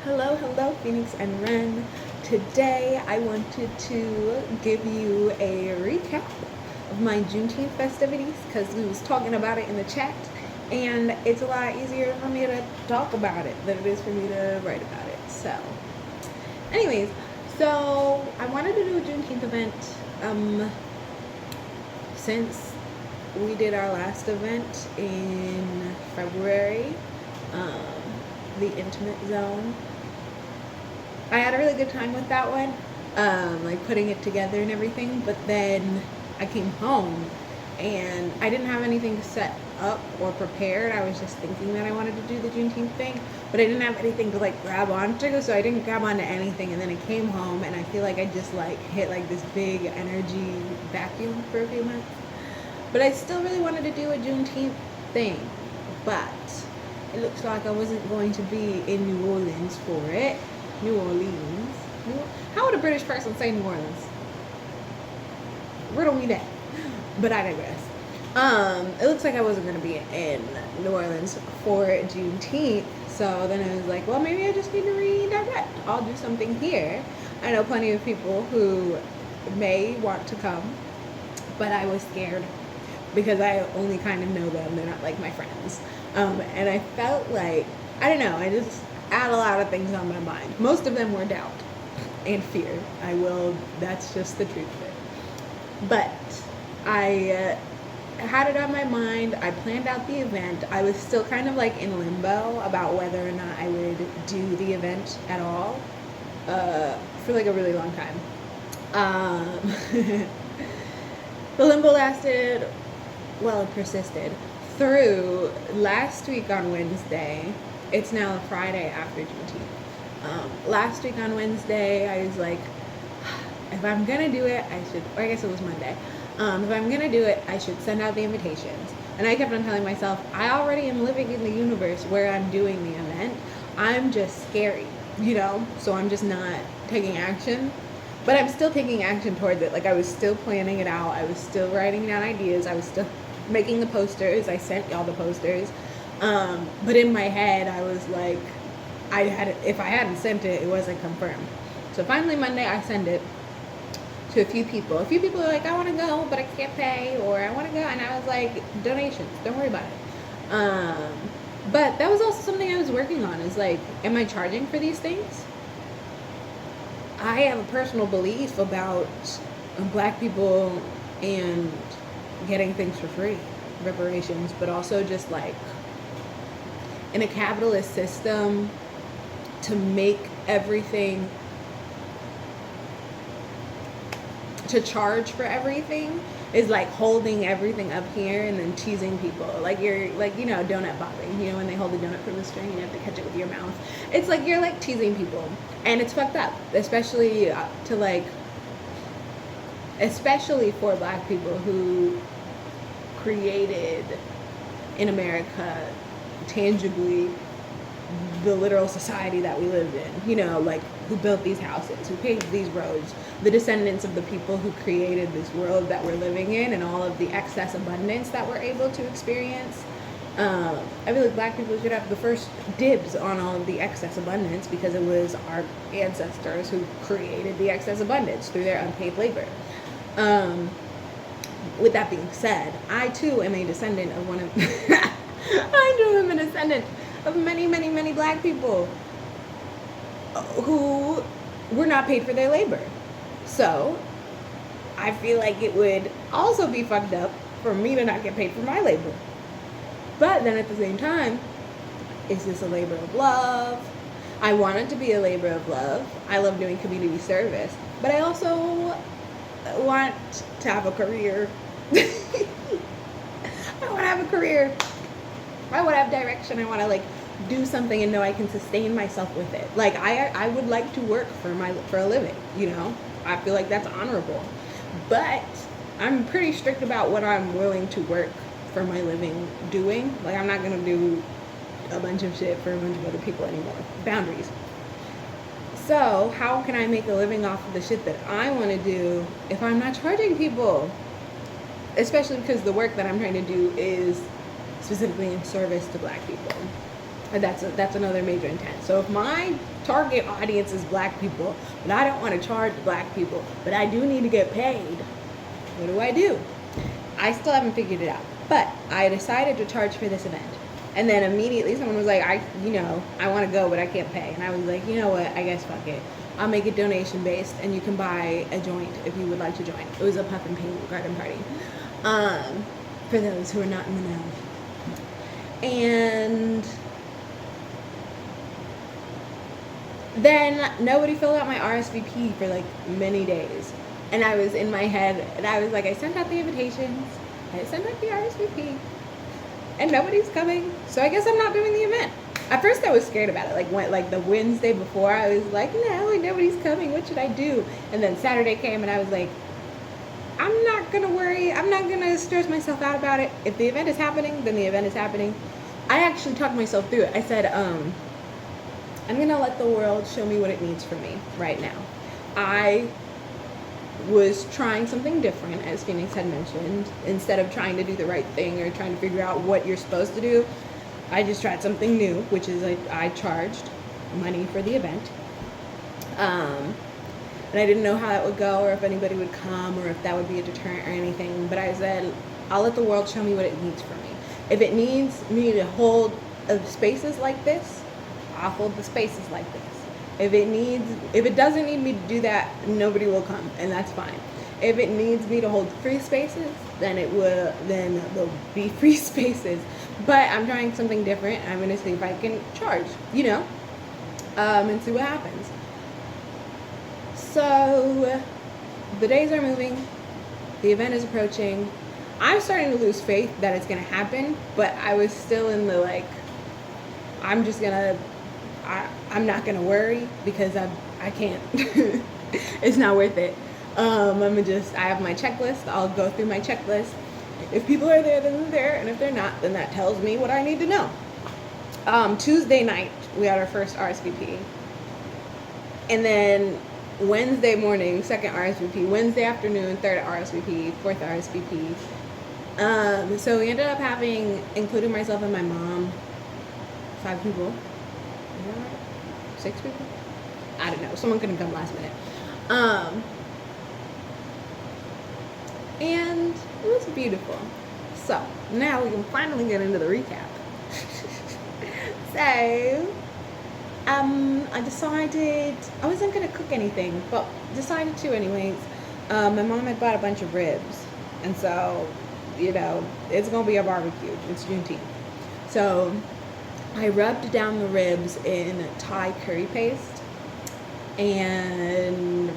Hello, Phoenix and Wren. Today I wanted to give you a recap of my Juneteenth festivities because we was talking about it in the chat, and it's a lot easier for me to talk about it than it is for me to write about it. Anyways, so I wanted to do a Juneteenth event since we did our last event in February, the intimate zone. I had a really good time with that one, like putting it together and everything, but then I came home and I didn't have anything set up or prepared. I was just thinking that I wanted to do the Juneteenth thing, but I didn't have anything to like grab onto, so I didn't grab onto anything. And then I came home and I feel like I just like hit like this big energy vacuum for a few months. But I still really wanted to do a Juneteenth thing, but it looks like I wasn't going to be in New Orleans for it. New Orleans. How would a British person say New Orleans? Riddle me that. But I digress. It looks like I wasn't going to be in New Orleans for Juneteenth. So then I was like, well, maybe I just need to redirect. I'll do something here. I know plenty of people who may want to come, but I was scared because I only kind of know them. They're not like my friends. And I felt like, I don't know, I just had a lot of things on my mind. Most of them were doubt and fear. That's just the truth of it. But I had it on my mind. I planned out the event. I was still kind of like in limbo about whether or not I would do the event at all for like a really long time. The limbo lasted, well, it persisted through last week on Wednesday. It's now Friday after Juneteenth. Last week on Wednesday, I was like, if I'm gonna do it, I should, or I guess it was Monday. If I'm gonna do it, I should send out the invitations. And I kept on telling myself, I already am living in the universe where I'm doing the event. I'm just scary, so I'm just not taking action. But I'm still taking action towards it. Like, I was still planning it out. I was still writing down ideas. I was still making the posters. I sent y'all the posters. But in my head, I was like, if I hadn't sent it, it wasn't confirmed. So finally Monday, I sent it to a few people. A few people are like, I want to go, but I can't pay, or I want to go. And I was like, donations, don't worry about it. But that was also something I was working on, is like, am I charging for these things? I have a personal belief about Black people and getting things for free, reparations, but also just like in a capitalist system, to make everything, to charge for everything is like holding everything up here and then teasing people. Like you're like, donut bobbing, when they hold the donut from the string and you have to catch it with your mouth. It's like you're like teasing people, and it's fucked up, especially especially for Black people who created in America tangibly the literal society that we lived in, like who built these houses, who paved these roads, the descendants of the people who created this world that we're living in and all of the excess abundance that we're able to experience. I feel like Black people should have the first dibs on all of the excess abundance because it was our ancestors who created the excess abundance through their unpaid labor. With that being said, I too am a descendant of one of I too am a descendant of many, many, many Black people who were not paid for their labor. So I feel like it would also be fucked up for me to not get paid for my labor. But then at the same time, is this a labor of love? I want it to be a labor of love. I love doing community service, but I also want to have a career. I want to have a career. I want to have direction. I want to like do something and know I can sustain myself with it. Like I would like to work for a living, I feel like that's honorable. But I'm pretty strict about what I'm willing to work for my living doing. Like, I'm not going to do a bunch of shit for a bunch of other people anymore. Boundaries. So how can I make a living off of the shit that I want to do if I'm not charging people? Especially because the work that I'm trying to do is specifically in service to Black people. That's another major intent. So if my target audience is black people, but I don't want to charge black people, but I do need to get paid, what do? I still haven't figured it out. But I decided to charge for this event. And then immediately someone was like, I want to go, but I can't pay. And I was like, you know what, I guess fuck it. I'll make it donation based, and you can buy a joint if you would like to join. It was a puff and paint garden party. For those who are not in the know. And then nobody filled out my RSVP for like many days. And I was in my head, and I was like, I sent out the invitations, I sent out the RSVP, and nobody's coming. So I guess I'm not doing the event. At first I was scared about it. Like the Wednesday before, I was like, no, nobody's coming. What should I do? And then Saturday came, and I was like, I'm not going to worry. I'm not going to stress myself out about it. If the event is happening, then the event is happening. I actually talked myself through it. I said, I'm going to let the world show me what it needs from me right now. I was trying something different, as Phoenix had mentioned. Instead of trying to do the right thing or trying to figure out what you're supposed to do, I just tried something new, which is I charged money for the event. And I didn't know how that would go, or if anybody would come, or if that would be a deterrent or anything. But I said, I'll let the world show me what it needs from me. If it needs me to hold spaces like this, I'll hold the spaces like this. If it doesn't need me to do that, nobody will come, and that's fine. If it needs me to hold free spaces, then there'll be free spaces. But I'm trying something different. I'm gonna see if I can charge, and see what happens. So the days are moving, the event is approaching. I'm starting to lose faith that it's gonna happen, but I was still in the I'm not gonna worry because I can't. It's not worth it. I have my checklist. I'll go through my checklist. If people are there, then they're there, and if they're not, then that tells me what I need to know. Tuesday night, we had our first RSVP. And then Wednesday morning, second RSVP. Wednesday afternoon, third RSVP, fourth RSVP. So we ended up having, including myself and my mom, 5 people. 6 people? I don't know. Someone couldn't come last minute. And it was beautiful. So now we can finally get into the recap. So I decided I wasn't gonna cook anything, but decided to anyways. My mom had bought a bunch of ribs, and so it's gonna be a barbecue. It's Juneteenth, so I rubbed down the ribs in Thai curry paste and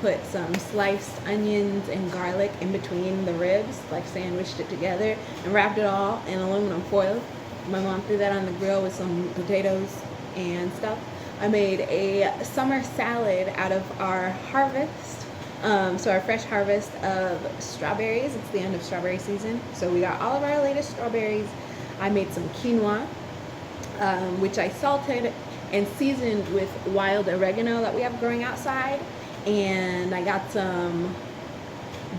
put some sliced onions and garlic in between the ribs, like sandwiched it together, and wrapped it all in aluminum foil. My mom threw that on the grill with some potatoes and stuff. I made a summer salad out of our harvest, so our fresh harvest of strawberries. It's the end of strawberry season, so we got all of our latest strawberries. I made some quinoa, which I salted and seasoned with wild oregano that we have growing outside, and I got some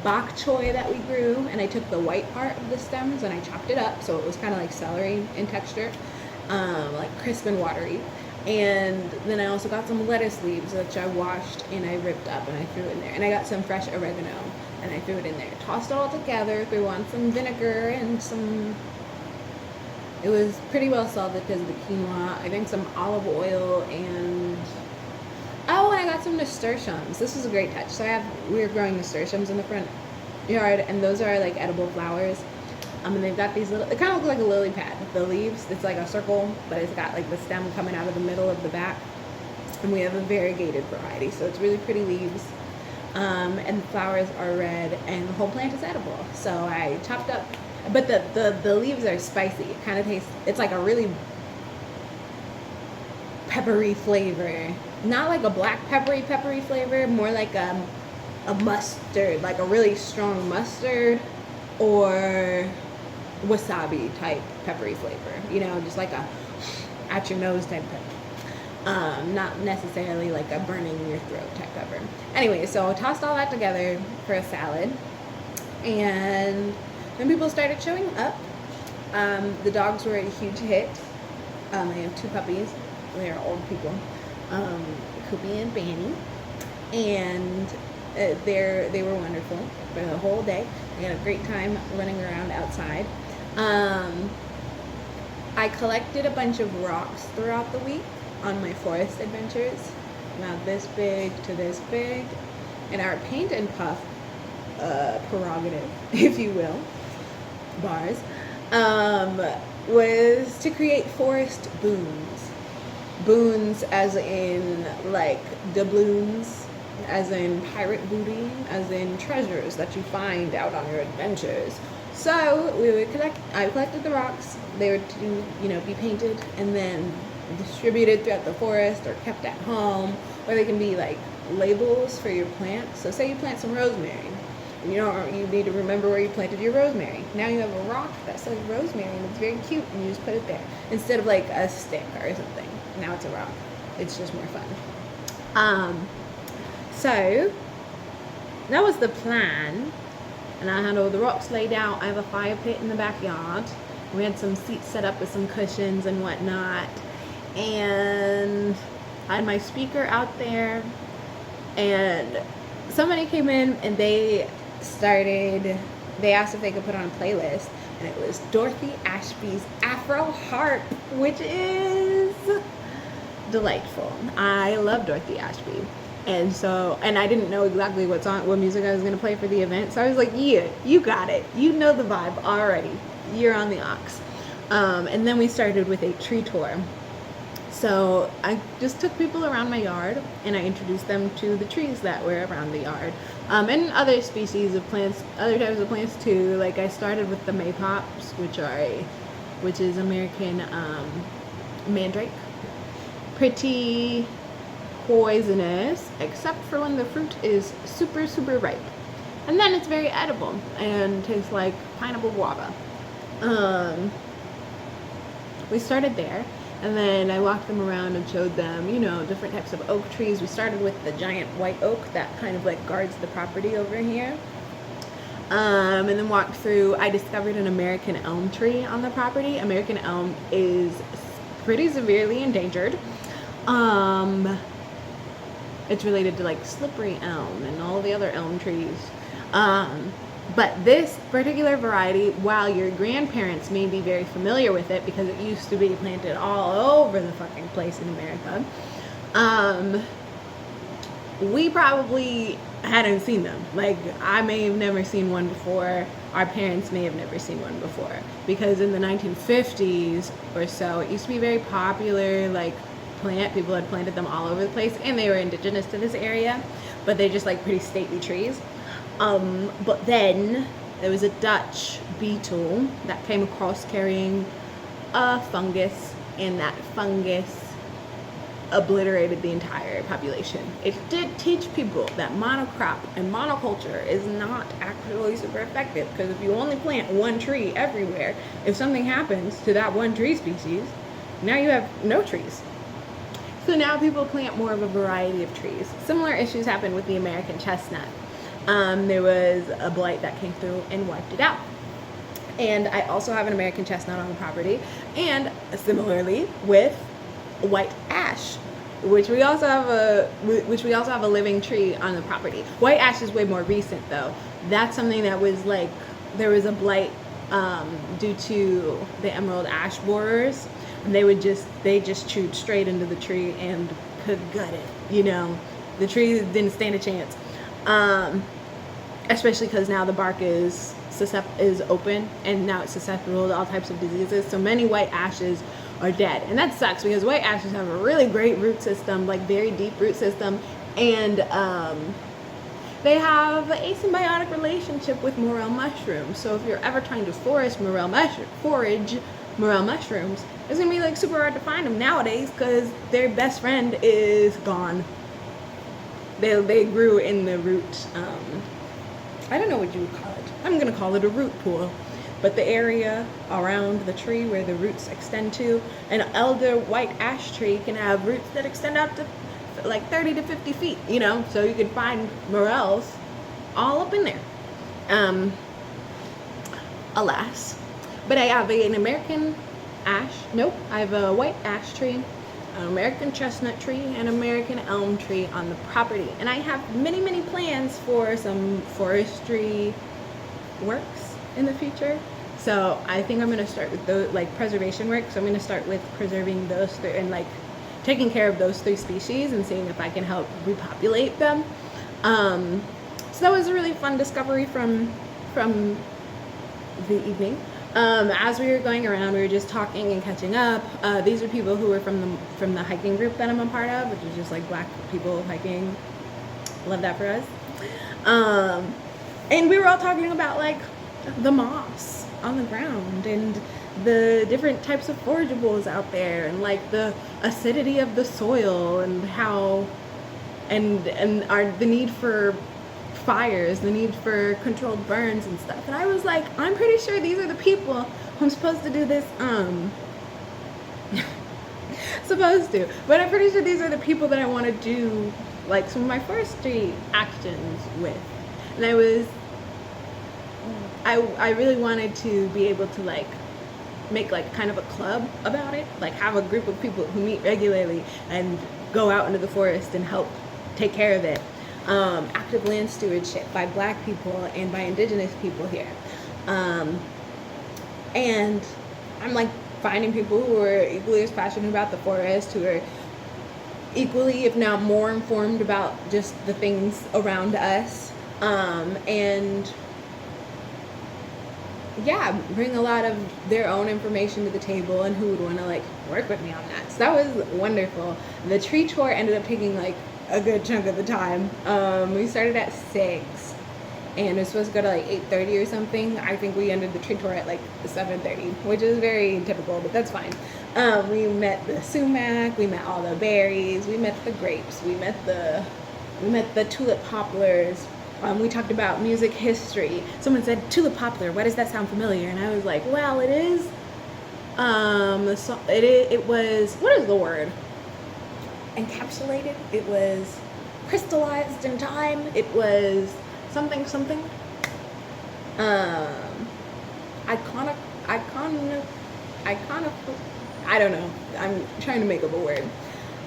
bok choy that we grew, and I took the white part of the stems and I chopped it up so it was kind of like celery in texture, like crisp and watery. And then I also got some lettuce leaves, which I washed and I ripped up and I threw in there, and I got some fresh oregano and I threw it in there, tossed it all together, threw on some vinegar and it was pretty well salted because of the quinoa. I think some olive oil and I got some nasturtiums. This was a great touch. So we were growing nasturtiums in the front yard, and those are like edible flowers. And they've got these little, it kind of looks like a lily pad. The leaves, it's like a circle, but it's got like the stem coming out of the middle of the back. And we have a variegated variety, so it's really pretty leaves. And the flowers are red, and the whole plant is edible. So I chopped up, but the leaves are spicy. It kind of tastes, it's like a really peppery flavor. Not like a black peppery flavor, more like a mustard, like a really strong mustard or wasabi type peppery flavor. Just like a at your nose type pepper. Not necessarily like a burning your throat type pepper. Anyway, so I tossed all that together for a salad, and then people started showing up. The dogs were a huge hit. I have 2 puppies. They're old people, Koopy and Banny, and they were wonderful for the whole day. I had a great time running around outside. I collected a bunch of rocks throughout the week on my forest adventures, about this big to this big, and our paint and puff prerogative, if you will, bars, was to create forest boons. Boons as in like doubloons, as in pirate booty, as in treasures that you find out on your adventures. So I collected the rocks. They were to, be painted and then distributed throughout the forest or kept at home, or they can be like labels for your plants. So say you plant some rosemary. You need to remember where you planted your rosemary. Now you have a rock that says rosemary and it's very cute, and you just put it there instead of like a stick or something. Now it's a rock. It's just more fun. So that was the plan, and I had all the rocks laid out. I have a fire pit in the backyard. We had some seats set up with some cushions and whatnot, and I had my speaker out there, and somebody came in and they asked if they could put on a playlist, and it was Dorothy Ashby's Afro Harp, which is delightful. I love Dorothy Ashby. And I didn't know exactly what music I was going to play for the event. So I was like, yeah, you got it. You know the vibe already. You're on the aux. And then we started with a tree tour. So I just took people around my yard and I introduced them to the trees that were around the yard. And other species of plants, other types of plants too. Like I started with the maypops, which is American mandrake. Pretty poisonous, except for when the fruit is super, super ripe. And then it's very edible and tastes like pineapple guava. We started there, and then I walked them around and showed them, different types of oak trees. We started with the giant white oak that kind of like guards the property over here. And then walked through, I discovered an American elm tree on the property. American elm is pretty severely endangered. It's related to like slippery elm and all the other elm trees. But this particular variety, while your grandparents may be very familiar with it because it used to be planted all over the fucking place in America, we probably hadn't seen them. Like, I may have never seen one before. Our parents may have never seen one before. Because in the 1950s or so, it used to be very popular, like, plant. People had planted them all over the place, and they were indigenous to this area, but they're just like pretty stately trees. But then there was a Dutch beetle that came across carrying a fungus, and that fungus obliterated the entire population. It did teach people that monocrop and monoculture is not actually super effective, because if you only plant one tree everywhere, if something happens to that one tree species, now you have no trees. So now people plant more of a variety of trees. Similar issues happened with the American chestnut. There was a blight that came through and wiped it out. And I also have an American chestnut on the property, and similarly with white ash, which we also have a living tree on the property. White ash is way more recent though. That's something that was like, there was a blight due to the emerald ash borers. And they just chewed straight into the tree and could gut it. The tree didn't stand a chance. Especially because now the bark is open, and now it's susceptible to all types of diseases. So many white ashes are dead, and that sucks because white ashes have a really great root system, like very deep root system, and they have a symbiotic relationship with morel mushrooms. So if you're ever trying to forage morel mushrooms, it's gonna be like super hard to find them nowadays because their best friend is gone. They grew in the root. I don't know what you would call it. I'm gonna call it a root pool. But the area around the tree where the roots extend to, an elder white ash tree can have roots that extend out to like 30 to 50 feet. So you can find morels all up in there. Alas. But I have an American I have a white ash tree, an American chestnut tree, and American elm tree on the property. And I have many, many plans for some forestry works in the future. So I think I'm going to start with those, like preservation work. So I'm going to start with preserving those three and like taking care of those 3 species and seeing if I can help repopulate them. So that was a really fun discovery from the evening. As we were going around, we were just talking and catching up. These are people who were from the hiking group that I'm a part of, which is just like Black people hiking. Love that for us. And we were all talking about like the moss on the ground and the different types of forageables out there and like the acidity of the soil and how and the need for fires, the need for controlled burns and stuff. And I was like, I'm pretty sure these are the people who I'm supposed to do this but I'm pretty sure these are the people that I want to do like some of my forestry actions with. And I really wanted to be able to like make like kind of a club about it, like have a group of people who meet regularly and go out into the forest and help take care of it. Active land stewardship by Black people and by Indigenous people here. And I'm like finding people who are equally as passionate about the forest, who are equally, if not more, informed about just the things around us. And yeah, bring a lot of their own information to the table and who would want to like work with me on that. So that was wonderful. The tree tour ended up taking like a good chunk of the time. We started at 6 and it was supposed to go to like 8:30 or something. I think we ended the tree tour at like 7:30, which is very typical, but that's fine. We met the sumac, we met all the berries, we met the grapes, we met the tulip poplars. We talked about music history. Someone said, tulip poplar, why does that sound familiar? And I was like, well, it is, it was, what is the word? Encapsulated. It was crystallized in time. It was something. Iconic. I don't know. I'm trying to make up a word.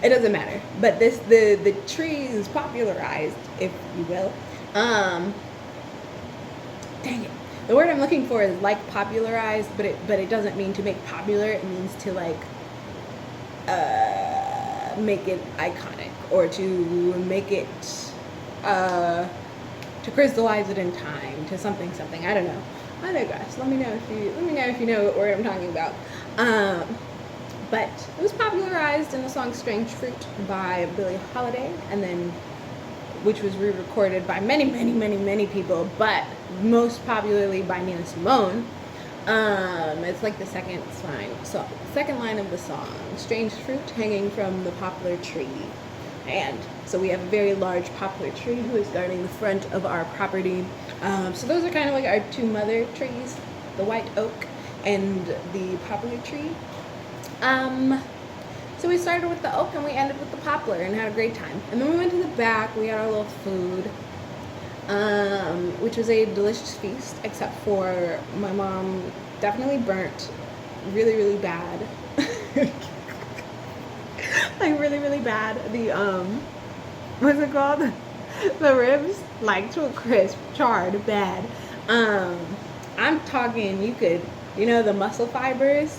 It doesn't matter. But the tree is popularized, if you will. Dang it. The word I'm looking for is like popularized, but it doesn't mean to make popular. It means to like make it iconic or to make it to crystallize it in time to something. I don't know. I digress. Let me know if you know what word I'm talking about. But it was popularized in the song "Strange Fruit" by Billie Holiday, and then which was re-recorded by many people, but most popularly by Nina Simone. It's like the second line of the song, strange fruit hanging from the poplar tree. And so we have a very large poplar tree who is guarding the front of our property. So those are kind of like our 2 mother trees, the white oak and the poplar tree. So we started with the oak and we ended with the poplar and had a great time. And then we went to the back, we had our little food, which was a delicious feast, except for my mom definitely burnt really bad. Like really bad. The, what's it called? The ribs, like to a crisp, charred, bad. I'm talking, the muscle fibers,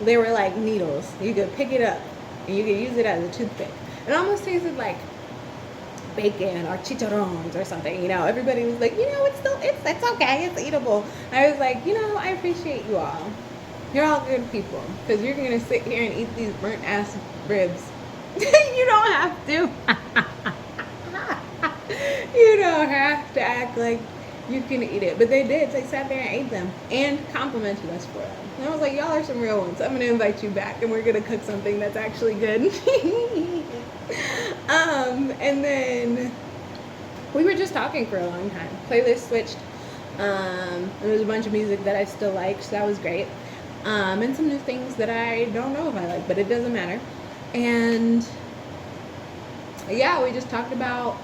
they were like needles. You could pick it up and you could use it as a toothpick. It almost tasted like bacon or chicharrones or something. Everybody was like, it's okay, it's eatable. I was like, I appreciate you all. You're all good people, because you're gonna sit here and eat these burnt ass ribs. You don't have to. You don't have to act like you can eat it. But they did. They sat there and ate them and complimented us for them. And I was like, y'all are some real ones. I'm going to invite you back and we're going to cook something that's actually good. And then we were just talking for a long time. Playlist switched. There was a bunch of music that I still liked, so that was great. And some new things that I don't know if I like, but it doesn't matter. And yeah, we just talked about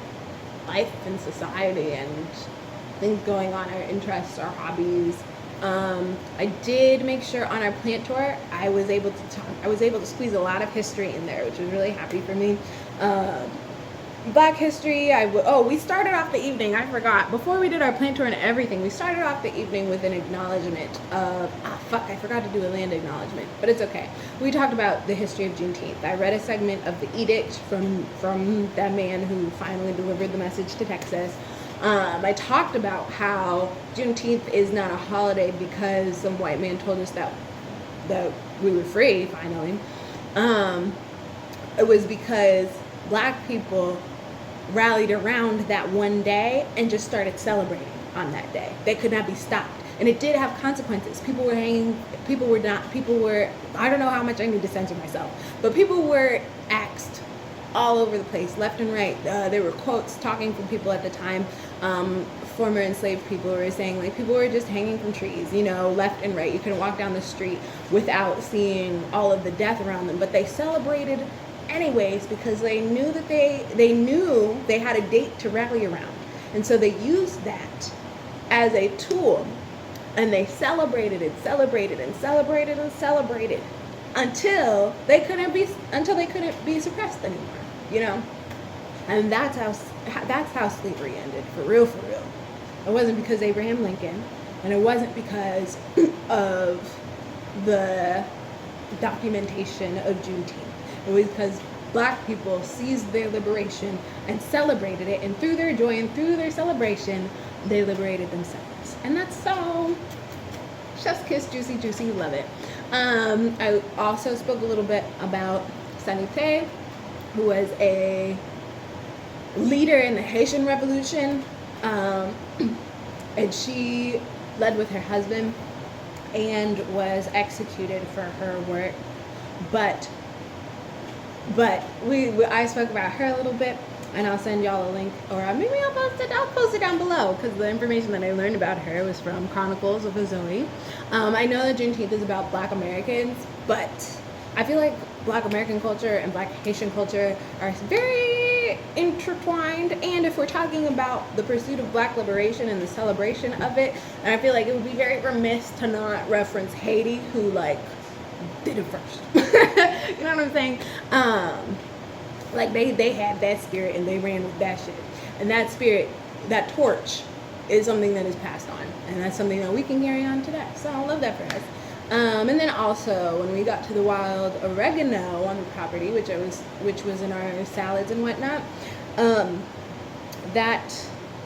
life and society and things going on, our interests, our hobbies, I did make sure on our plant tour I was able to squeeze a lot of history in there, which was really happy for me. Black history. We started off the evening. I forgot, before we did our plant tour and everything, we started off the evening with an acknowledgement of I forgot to do a land acknowledgement, but it's okay. We talked about the history of Juneteenth. I read a segment of the edict from that man who finally delivered the message to Texas. I talked about how Juneteenth is not a holiday because some white man told us that we were free finally. It was because Black people rallied around that one day and just started celebrating on that day. They could not be stopped. And it did have consequences. People were, I don't know how much I need to censor myself, but people were axed all over the place, left and right. There were quotes talking from people at the time. Former enslaved people were saying, like, people were just hanging from trees, left and right. You couldn't walk down the street without seeing all of the death around them. But they celebrated anyways because they knew that they had a date to rally around. And so they used that as a tool, and they celebrated and celebrated and celebrated and celebrated until they couldn't be suppressed anymore, And that's how slavery ended, for real. It wasn't because Abraham Lincoln, and it wasn't because of the documentation of Juneteenth. It was because Black people seized their liberation and celebrated it, and through their joy and through their celebration, they liberated themselves. And that's so chef's kiss, juicy, love it. I also spoke a little bit about Sanité, who was a leader in the Haitian Revolution, and she led with her husband and was executed for her work. But I spoke about her a little bit, and I'll send y'all a link, or maybe I'll post it down below, because the information that I learned about her was from Chronicles of a Zoe. I know that Juneteenth is about Black Americans, but I feel like Black American culture and Black Haitian culture are very intertwined, and if we're talking about the pursuit of Black liberation and the celebration of it, and I feel like it would be very remiss to not reference Haiti, who did it first. You know what I'm saying? They had that spirit and they ran with that shit. And that spirit, that torch, is something that is passed on. And that's something that we can carry on today. So I love that for us. And then also, when we got to the wild oregano on the property, which was in our salads and whatnot, that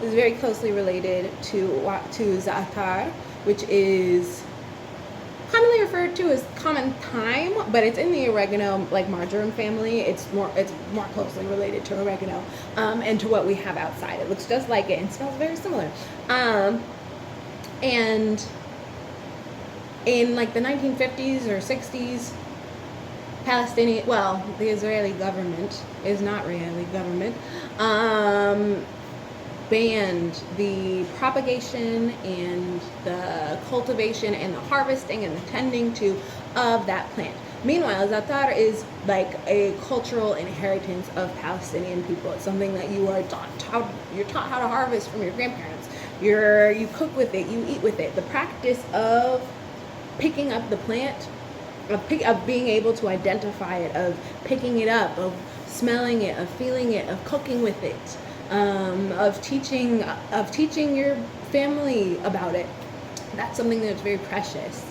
is very closely related to za'atar, which is commonly referred to as common thyme, but it's in the oregano, marjoram family. It's more closely related to oregano, and to what we have outside. It looks just like it and smells very similar. And in the 1950s or 60s, the Israeli government is not really government, banned the propagation and the cultivation and the harvesting and the tending to of that plant. Meanwhile, za'atar is a cultural inheritance of Palestinian people. It's something that you're taught how to harvest from your grandparents. You cook with it, you eat with it. The practice of picking up the plant, of being able to identify it, of picking it up, of smelling it, of feeling it, of cooking with it, of teaching your family about it. That's something that's very precious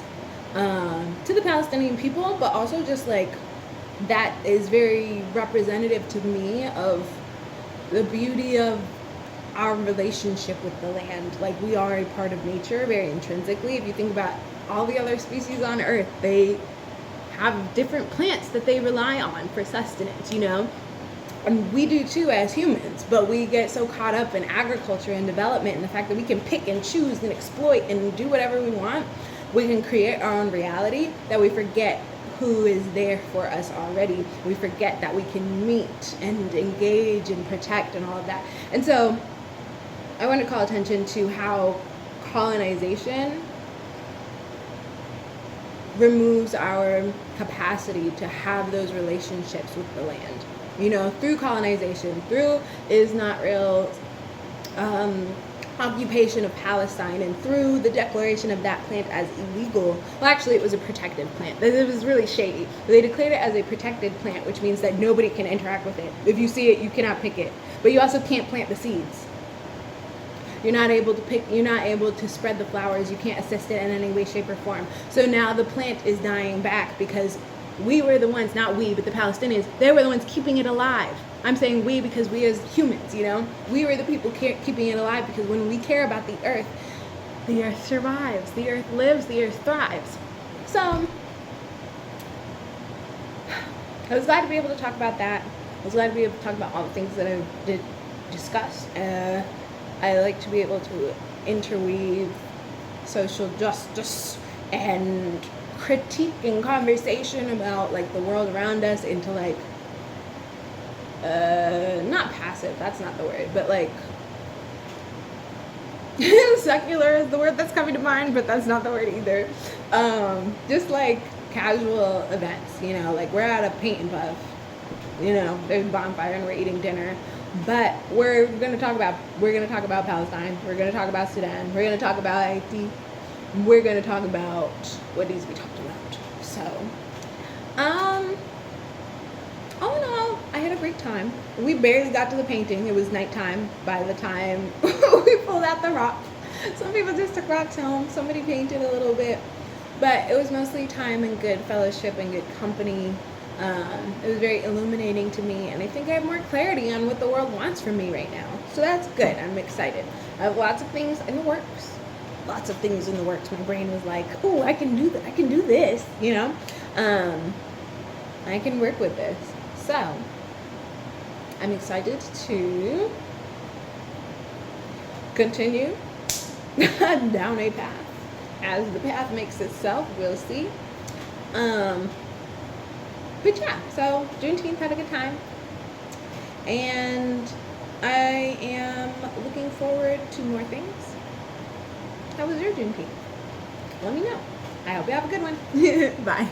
to the Palestinian people, but also just that is very representative to me of the beauty of our relationship with the land. We are a part of nature very intrinsically. If you think about all the other species on Earth, they have different plants that they rely on for sustenance, And we do too as humans, but we get so caught up in agriculture and development and the fact that we can pick and choose and exploit and do whatever we want. We can create our own reality that we forget who is there for us already. We forget that we can meet and engage and protect and all of that. And so I want to call attention to how colonization removes our capacity to have those relationships with the land. Through colonization, through is not real occupation of Palestine and through the declaration of that plant as illegal. Well, actually, it was a protected plant. It was really shady. They declared it as a protected plant, which means that nobody can interact with it. If you see it, you cannot pick it. But you also can't plant the seeds. You're not able to pick, you're not able to spread the flowers. You can't assist it in any way, shape, or form. So now the plant is dying back because we were the ones, not we, but the Palestinians, they were the ones keeping it alive. I'm saying we because we as humans, you know, we were the people keeping it alive, because when we care about the earth survives, the earth lives, the earth thrives. So I was glad to be able to talk about that. I was glad to be able to talk about all the things that I did discuss. I like to be able to interweave social justice and critique and conversation about like the world around us into like not passive, that's not the word, but like secular is the word that's coming to mind, but that's not the word either. Just like casual events, you know, like we're at a paint and puff, you know, there's a bonfire and we're eating dinner, but we're gonna talk about Palestine, we're gonna talk about Sudan, we're gonna talk about Haiti, we're gonna talk about what needs to be talked about. So all in all, I had a great time. We barely got to the painting. It was nighttime by the time we pulled out the rock. Some people just took rocks home. Somebody painted a little bit. But it was mostly time and good fellowship and good company. It was very illuminating to me. And I think I have more clarity on what the world wants from me right now. So that's good. I'm excited. I have lots of things in the works. Lots of things in the works. My brain was like, oh, I can do that. I can do this, you know. I can work with this. So, I'm excited to continue down a path. As the path makes itself, we'll see. But yeah, so Juneteenth, had a good time. And I am looking forward to more things. How was your Juneteenth? Let me know. I hope you have a good one. Bye.